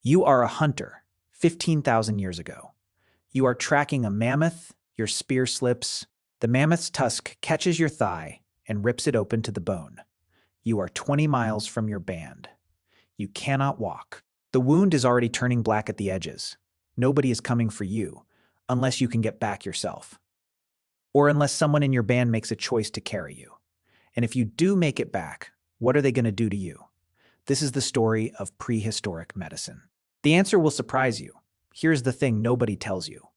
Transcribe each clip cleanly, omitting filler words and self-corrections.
You are a hunter, 15,000 years ago. You are tracking a mammoth, your spear slips, the mammoth's tusk catches your thigh and rips it open to the bone. You are 20 miles from your band. You cannot walk. The wound is already turning black at the edges. Nobody is coming for you, unless you can get back yourself. Or unless someone in your band makes a choice to carry you. And if you do make it back, what are they going to do to you? This is the story of prehistoric medicine. The answer will surprise you. Here's the thing nobody tells you.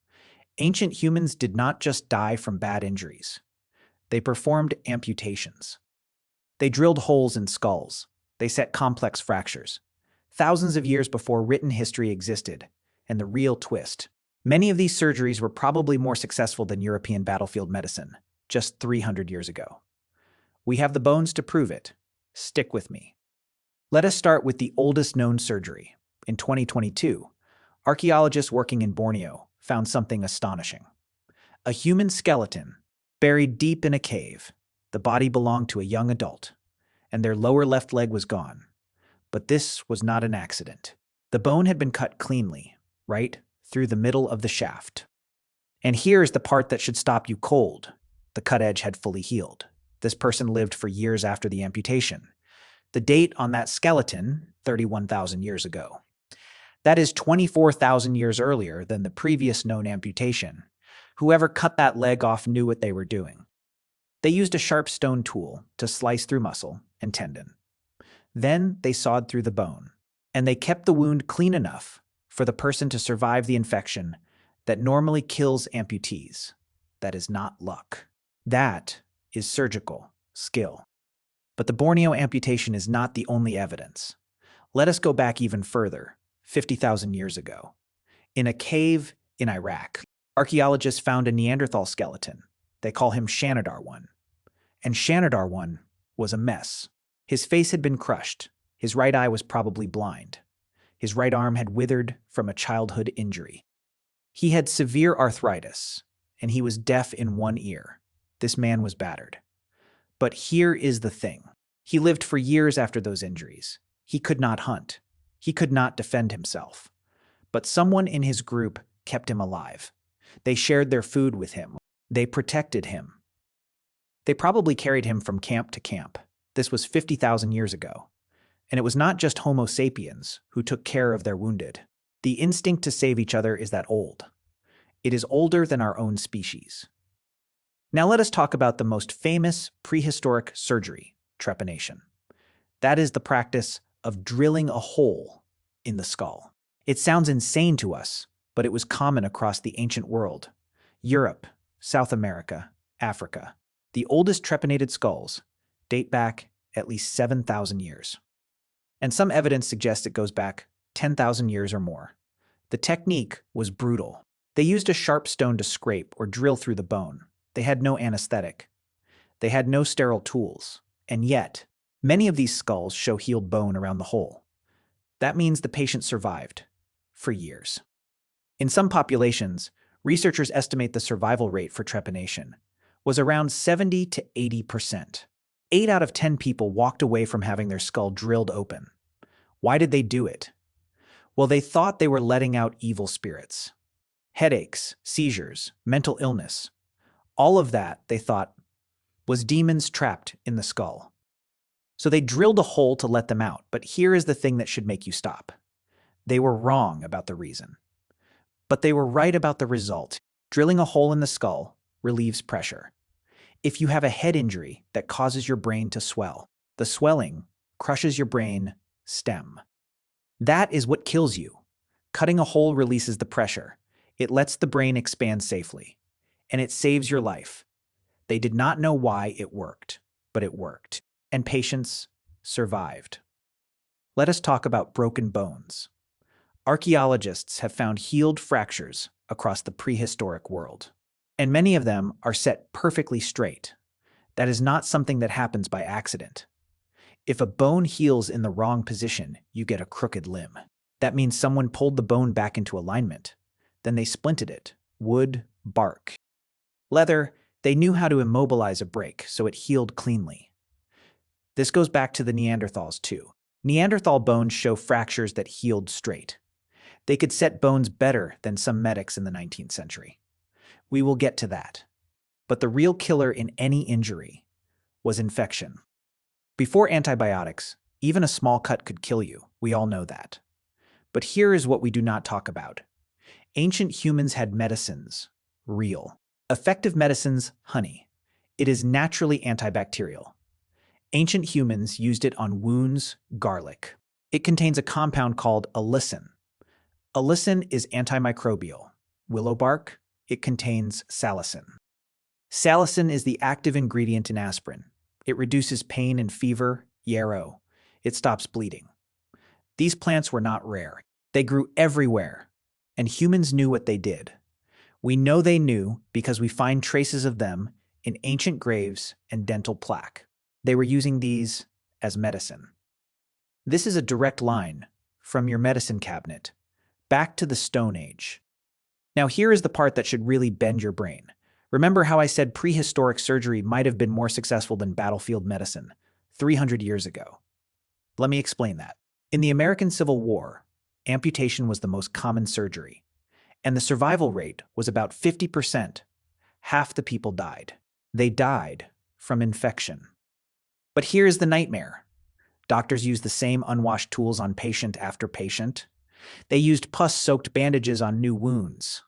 Ancient humans did not just die from bad injuries. They performed amputations. They drilled holes in skulls. They set complex fractures. Thousands of years before written history existed. And the real twist. Many of these surgeries were probably more successful than European battlefield medicine, just 300 years ago. We have the bones to prove it. Stick with me. Let us start with the oldest known surgery. In 2022, archaeologists working in Borneo found something astonishing. A human skeleton buried deep in a cave. The body belonged to a young adult, and their lower left leg was gone. But this was not an accident. The bone had been cut cleanly, right through the middle of the shaft. And here's the part that should stop you cold. The cut edge had fully healed. This person lived for years after the amputation. The date on that skeleton, 31,000 years ago. That is 24,000 years earlier than the previous known amputation. Whoever cut that leg off knew what they were doing. They used a sharp stone tool to slice through muscle and tendon. Then they sawed through the bone, and they kept the wound clean enough for the person to survive the infection that normally kills amputees. That is not luck. That is surgical skill. But the Borneo amputation is not the only evidence. Let us go back even further, 50,000 years ago. In a cave in Iraq, archaeologists found a Neanderthal skeleton. They call him Shanidar 1. And Shanidar 1 was a mess. His face had been crushed. His right eye was probably blind. His right arm had withered from a childhood injury. He had severe arthritis, and he was deaf in one ear. This man was battered. But here is the thing. He lived for years after those injuries. He could not hunt. He could not defend himself. But someone in his group kept him alive. They shared their food with him. They protected him. They probably carried him from camp to camp. This was 50,000 years ago. And it was not just Homo sapiens who took care of their wounded. The instinct to save each other is that old. It is older than our own species. Now let us talk about the most famous prehistoric surgery, trepanation. That is the practice of drilling a hole in the skull. It sounds insane to us, but it was common across the ancient world. Europe, South America, Africa. The oldest trepanated skulls date back at least 7,000 years. And some evidence suggests it goes back 10,000 years or more. The technique was brutal. They used a sharp stone to scrape or drill through the bone. They had no anesthetic. They had no sterile tools. And yet, many of these skulls show healed bone around the hole. That means the patient survived for years. In some populations, researchers estimate the survival rate for trepanation was around 70 to 80%. 8 out of 10 people walked away from having their skull drilled open. Why did they do it? Well, they thought they were letting out evil spirits. Headaches, seizures, mental illness. All of that, they thought, was demons trapped in the skull. So they drilled a hole to let them out, but here is the thing that should make you stop. They were wrong about the reason. But they were right about the result. Drilling a hole in the skull relieves pressure. If you have a head injury that causes your brain to swell, the swelling crushes your brain stem. That is what kills you. Cutting a hole releases the pressure. It lets the brain expand safely. And it saves your life. They did not know why it worked, but it worked. And patients survived. Let us talk about broken bones. Archaeologists have found healed fractures across the prehistoric world. And many of them are set perfectly straight. That is not something that happens by accident. If a bone heals in the wrong position, you get a crooked limb. That means someone pulled the bone back into alignment. Then they splinted it. Wood, bark, leather. They knew how to immobilize a break, so it healed cleanly. This goes back to the Neanderthals too. Neanderthal bones show fractures that healed straight. They could set bones better than some medics in the 19th century. We will get to that. But the real killer in any injury was infection. Before antibiotics, even a small cut could kill you. We all know that. But here is what we do not talk about. Ancient humans had medicines. Real. Effective medicines, honey. It is naturally antibacterial. Ancient humans used it on wounds, garlic. It contains a compound called allicin. Allicin is antimicrobial. Willow bark, it contains salicin. Salicin is the active ingredient in aspirin. It reduces pain and fever, yarrow. It stops bleeding. These plants were not rare. They grew everywhere, and humans knew what they did. We know they knew because we find traces of them in ancient graves and dental plaque. They were using these as medicine. This is a direct line from your medicine cabinet back to the Stone Age. Now here is the part that should really bend your brain. Remember how I said prehistoric surgery might have been more successful than battlefield medicine 300 years ago? Let me explain that. In the American Civil War, amputation was the most common surgery, and the survival rate was about 50%. Half the people died. They died from infection. But here's the nightmare. Doctors used the same unwashed tools on patient after patient. They used pus-soaked bandages on new wounds.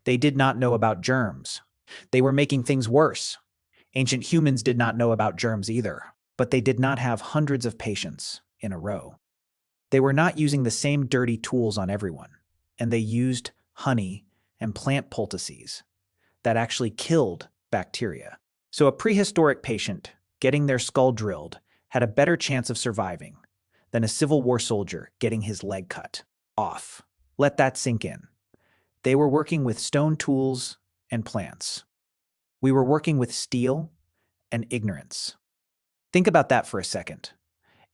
They did not know about germs. They were making things worse. Ancient humans did not know about germs either, but they did not have hundreds of patients in a row. They were not using the same dirty tools on everyone, and they used honey and plant poultices that actually killed bacteria. So a prehistoric patient getting their skull drilled had a better chance of surviving than a Civil War soldier getting his leg cut off. Let that sink in. They were working with stone tools and plants. We were working with steel and ignorance. Think about that for a second.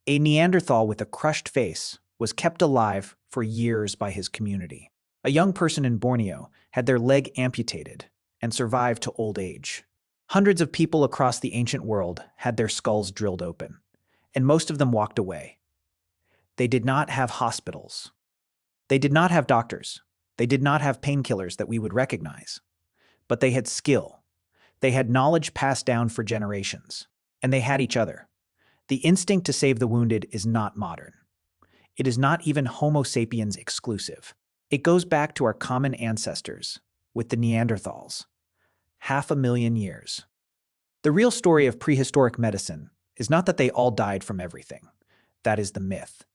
A Neanderthal with a crushed face was kept alive for years by his community. A young person in Borneo had their leg amputated and survived to old age. Hundreds of people across the ancient world had their skulls drilled open, and most of them walked away. They did not have hospitals. They did not have doctors. They did not have painkillers that we would recognize. But they had skill. They had knowledge passed down for generations. And they had each other. The instinct to save the wounded is not modern. It is not even Homo sapiens exclusive. It goes back to our common ancestors, with the Neanderthals. 500,000 years. The real story of prehistoric medicine is not that they all died from everything. That is the myth.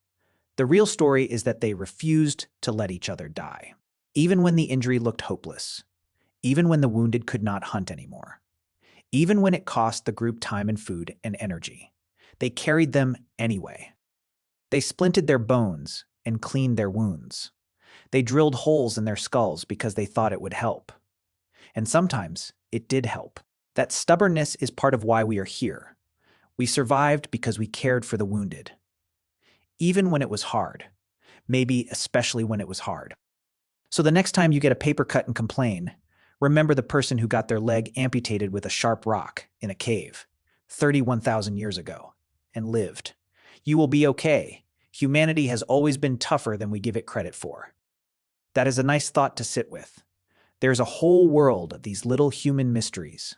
The real story is that they refused to let each other die. Even when the injury looked hopeless. Even when the wounded could not hunt anymore. Even when it cost the group time and food and energy. They carried them anyway. They splinted their bones and cleaned their wounds. They drilled holes in their skulls because they thought it would help. And sometimes it did help. That stubbornness is part of why we are here. We survived because we cared for the wounded. Even when it was hard. Maybe especially when it was hard. So the next time you get a paper cut and complain, remember the person who got their leg amputated with a sharp rock in a cave 31,000 years ago and lived. You will be okay. Humanity has always been tougher than we give it credit for. That is a nice thought to sit with. There's a whole world of these little human mysteries,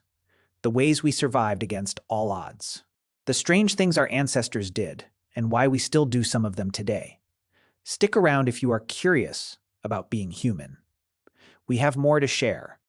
the ways we survived against all odds, the strange things our ancestors did, and why we still do some of them today. Stick around if you are curious about being human. We have more to share.